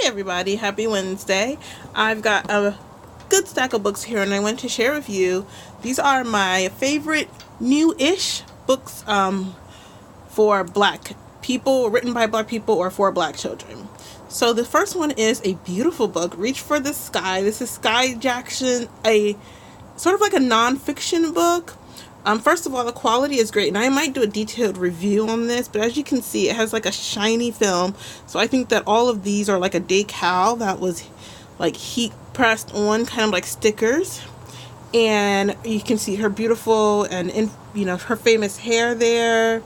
Everybody, happy Wednesday. I've got a good stack of books here and I want to share with you. These are my favorite new-ish books for black people, written by black people or for black children. So the first one is a beautiful book, Reach for the Sky. This is Sky Jackson, a sort of like a non-fiction book. First of all, the quality is great, and I might do a detailed review on this, but as you can see, it has like a shiny film, so I think that all of these are like a decal that was like heat pressed on, kind of like stickers, and you can see her beautiful and, her famous hair there.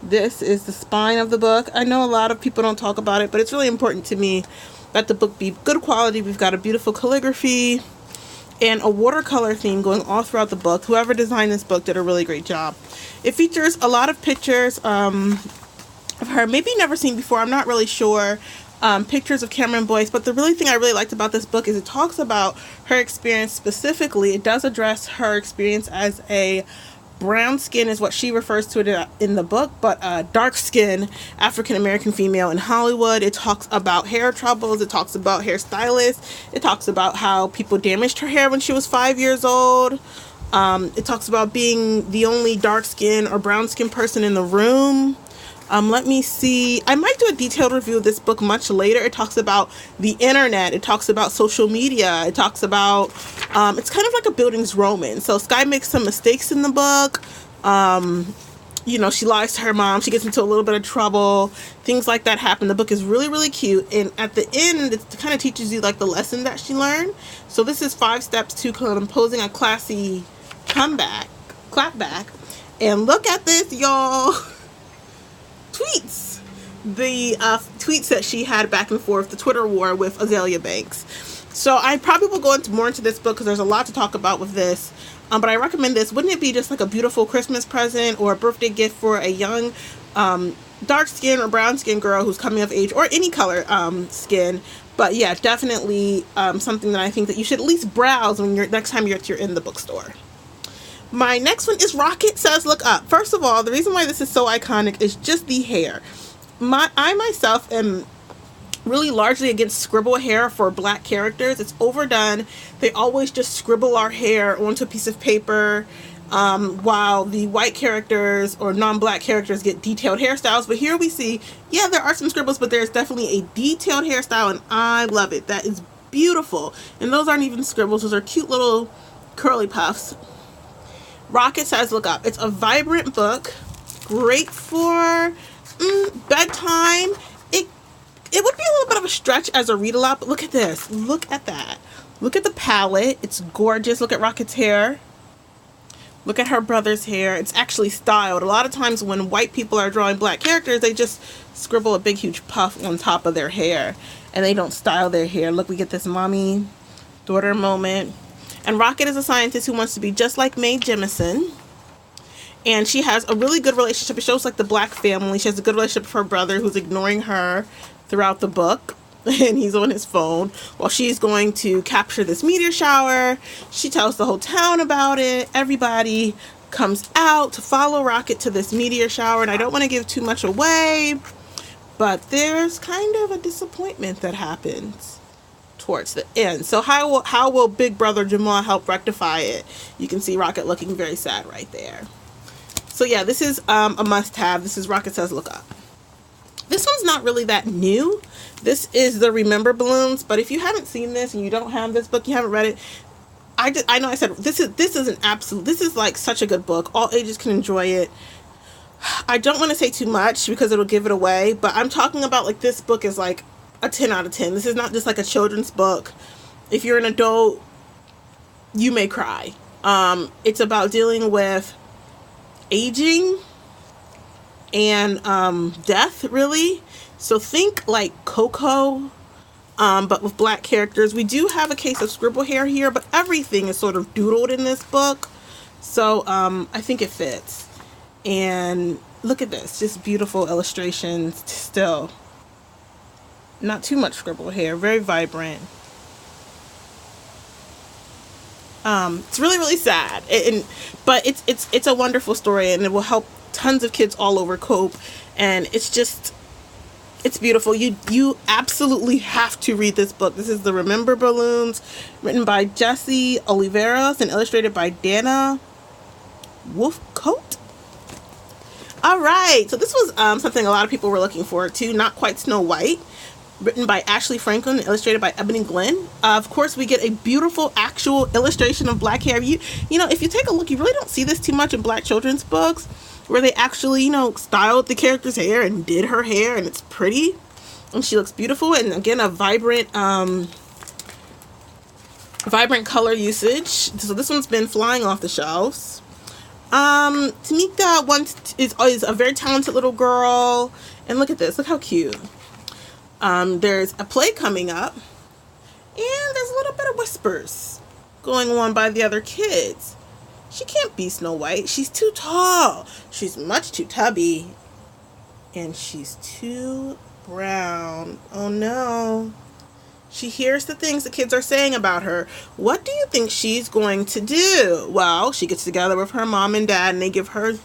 This is the spine of the book. I know a lot of people don't talk about it, but it's really important to me that the book be good quality. We've got a beautiful calligraphy and a watercolor theme going all throughout the book. Whoever designed this book did a really great job. It features a lot of pictures of her, maybe never seen before, I'm not really sure, pictures of Cameron Boyce, but the thing I really liked about this book is it talks about her experience specifically. It does address her experience as a brown skin is what she refers to it in the book, but dark skin African-American female in Hollywood. It talks about hair troubles. It talks about hairstylists. It talks about how people damaged her hair when she was 5 years old. It talks about being the only dark skin or brown skin person in the room. Let me see. I might do a detailed review of this book much later. It talks about the internet. It talks about social media. It talks about, it's kind of like a building's Roman. So Sky makes some mistakes in the book. She lies to her mom. She gets into a little bit of trouble. Things like that happen. The book is really, really cute. And at the end, it kind of teaches you like the lesson that she learned. So this is 5 steps to composing a classy clapback. And look at this, y'all. Tweets. The tweets that she had back and forth, the Twitter war with Azalea Banks. So I probably will go more into this book because there's a lot to talk about with this. But I recommend this. Wouldn't it be just like a beautiful Christmas present or a birthday gift for a young dark skin or brown skin girl who's coming of age, or any color skin? But yeah, definitely something that I think that you should at least browse when next time you're in the bookstore. My next one is Rocket Says Look Up. First of all, the reason why this is so iconic is just the hair. I myself am really largely against scribble hair for black characters. It's overdone. They always just scribble our hair onto a piece of paper, while the white characters or non-black characters get detailed hairstyles. But here we see, yeah, there are some scribbles, but there's definitely a detailed hairstyle, and I love it. That is beautiful. And those aren't even scribbles. Those are cute little curly puffs. Rocket Says Look Up. It's a vibrant book, great for bedtime. It would be a little bit of a stretch as a read aloud, but look at this. Look at that. Look at the palette. It's gorgeous. Look at Rocket's hair. Look at her brother's hair. It's actually styled. A lot of times when white people are drawing black characters, they just scribble a big huge puff on top of their hair, and they don't style their hair. Look, we get this mommy-daughter moment. And Rocket is a scientist who wants to be just like Mae Jemison. And she has a really good relationship. It shows like the black family. She has a good relationship with her brother who's ignoring her throughout the book. And he's on his phone while she's going to capture this meteor shower. She tells the whole town about it. Everybody comes out to follow Rocket to this meteor shower. And I don't want to give too much away, but there's kind of a disappointment that happens towards the end. So how will Big Brother Jamal help rectify it? You can see Rocket looking very sad right there. So yeah, this is a must-have. This is Rocket Says Look Up. This one's not really that new. This is the Remember Balloons, but if you haven't seen this and you don't have this book, you haven't read it, I know I said this is like such a good book. All ages can enjoy it. I don't want to say too much because it'll give it away, but I'm talking about like this book is like a 10 out of 10. This is not just like a children's book. If you're an adult, you may cry. It's about dealing with aging and death, really. So think like Coco, but with black characters. We do have a case of scribble hair here, but everything is sort of doodled in this book. So I think it fits. And look at this, just beautiful illustrations still. Not too much scribble hair, very vibrant. It's really, really sad, but it's a wonderful story, and it will help tons of kids all over cope. And it's It's beautiful. You absolutely have to read this book. This is The Remember Balloons, written by Jesse Oliveros and illustrated by Dana Wolfcoat. All right, so this was something a lot of people were looking forward to. Not Quite Snow White, written by Ashley Franklin and illustrated by Ebony Glenn. Of course, we get a beautiful actual illustration of black hair. You know, if you take a look, you really don't see this too much in black children's books, where they actually, you know, styled the character's hair and did her hair, and it's pretty, and she looks beautiful. And again, a vibrant color usage. So this one's been flying off the shelves. Tamika is a very talented little girl, and look at this. Look how cute. There's a play coming up, and there's a little bit of whispers going on by the other kids. She can't be Snow White. She's too tall. She's much too tubby. And she's too brown. Oh no. She hears the things the kids are saying about her. What do you think she's going to do? Well, she gets together with her mom and dad, and they give her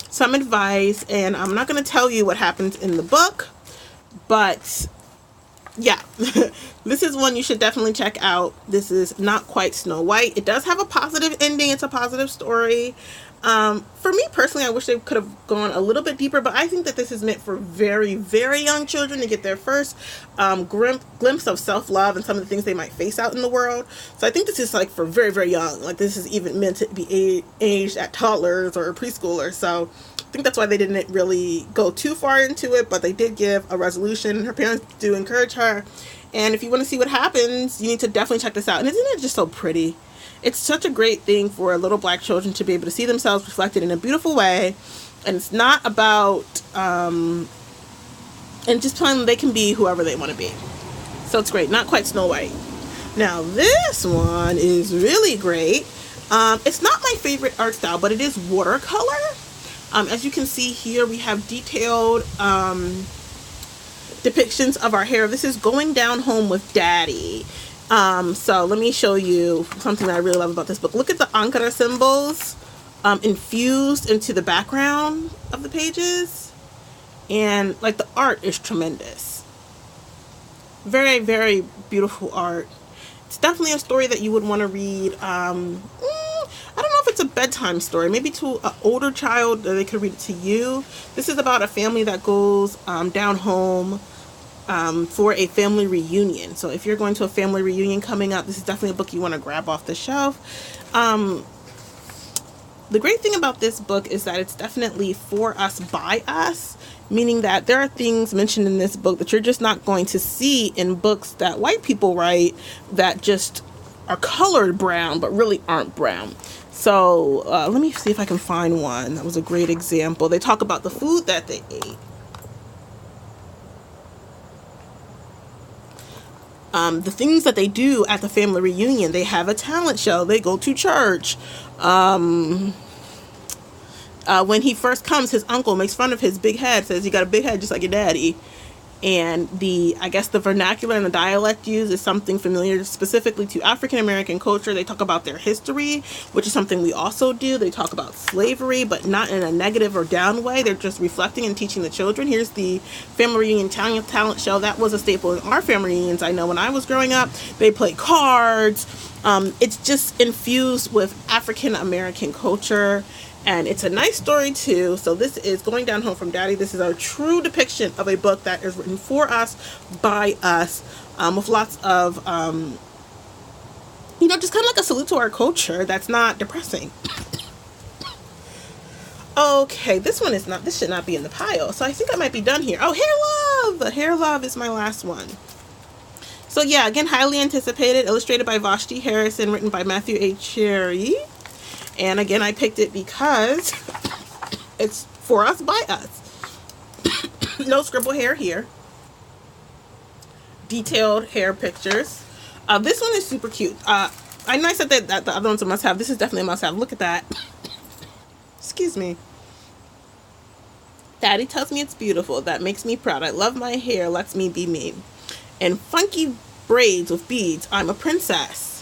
some advice. And I'm not going to tell you what happens in the book, but yeah, this is one you should definitely check out. This is Not Quite Snow White. It does have a positive ending. It's a positive story. For me personally, I wish they could have gone a little bit deeper, but I think that this is meant for very, very young children to get their first glimpse of self-love and some of the things they might face out in the world. So I think this is like for very, very young. Like this is even meant to be aged at toddlers or preschoolers. So I think that's why they didn't really go too far into it, but they did give a resolution. Her parents do encourage her. And if you want to see what happens, you need to definitely check this out. And isn't it just so pretty? It's such a great thing for little black children to be able to see themselves reflected in a beautiful way. And it's not about, and just telling them they can be whoever they want to be. So it's great. Not Quite Snow White. Now this one is really great. It's not my favorite art style, but it is watercolor. As you can see here, we have detailed depictions of our hair. This is Going Down Home with Daddy. So let me show you something that I really love about this book. Look at the Ankara symbols infused into the background of the pages. And like the art is tremendous. Very, very beautiful art. It's definitely a story that you would want to read. I don't know if it's a bedtime story, maybe to an older child, that they could read it to you. This is about a family that goes down home for a family reunion. So if you're going to a family reunion coming up, this is definitely a book you want to grab off the shelf. The great thing about this book is that it's definitely for us, by us, meaning that there are things mentioned in this book that you're just not going to see in books that white people write that just are colored brown but really aren't brown. So let me see if I can find one that was a great example. They talk about the food that they ate. The things that they do at the family reunion. They have a talent show. They go to church. When he first comes, his uncle makes fun of his big head, says, "You got a big head just like your daddy." And I guess the vernacular and the dialect used is something familiar specifically to African American culture. They talk about their history, which is something we also do. They talk about slavery, but not in a negative or down way. They're just reflecting and teaching the children. Here's the family reunion talent show. That was a staple in our family reunions. I know when I was growing up, they played cards. It's just infused with African American culture. And it's a nice story too. So this is Going Down Home from Daddy. This is a true depiction of a book that is written for us, by us, with lots of, just kind of like a salute to our culture that's not depressing. Okay, this should not be in the pile. So I think I might be done here. Oh, Hair Love! Hair Love is my last one. So yeah, again, highly anticipated, illustrated by Vashti Harrison, written by Matthew A. Cherry. And again, I picked it because it's for us, by us. No scribble hair here. Detailed hair pictures. This one is super cute. I know I said that the other one's a must-have. This is definitely a must-have. Look at that. Excuse me. Daddy tells me it's beautiful. That makes me proud. I love my hair. Lets me be me. And funky braids with beads. I'm a princess.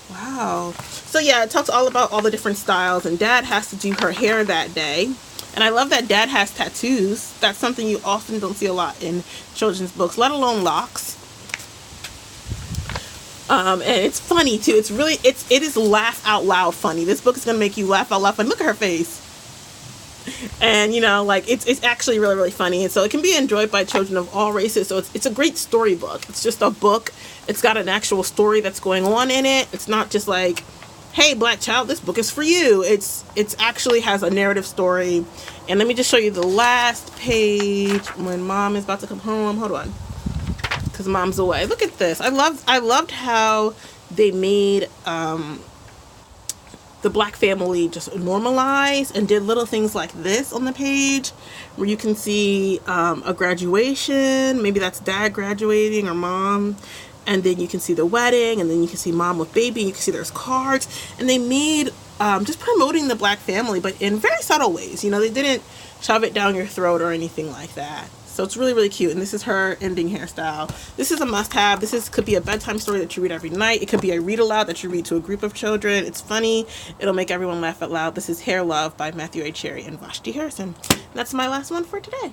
Wow. So yeah, it talks all about all the different styles, and Dad has to do her hair that day. And I love that dad has tattoos. That's something you often don't see a lot in children's books, let alone locks. And it's funny too. It is laugh out loud funny. This book is gonna make you laugh out loud funny. Look at her face. And like it's actually really, really funny. And so it can be enjoyed by children of all races. So it's a great storybook. It's just a book. It's got an actual story that's going on in it. It's not just like, hey, black child, this book is for you. It's actually has a narrative story. And let me just show you the last page when mom is about to come home. Hold on, because mom's away. Look at this. I loved how they made the black family just normalized and did little things like this on the page, where you can see a graduation. Maybe that's dad graduating or mom. And then you can see the wedding, and then you can see mom with baby, and you can see there's cards. And they made just promoting the black family, but in very subtle ways. They didn't shove it down your throat or anything like that. So it's really, really cute. And this is her ending hairstyle. This is a must-have. This could be a bedtime story that you read every night. It could be a read aloud that you read to a group of children. It's funny. It'll make everyone laugh out loud. This is Hair Love by Matthew A. Cherry and Vashti Harrison. And that's my last one for today.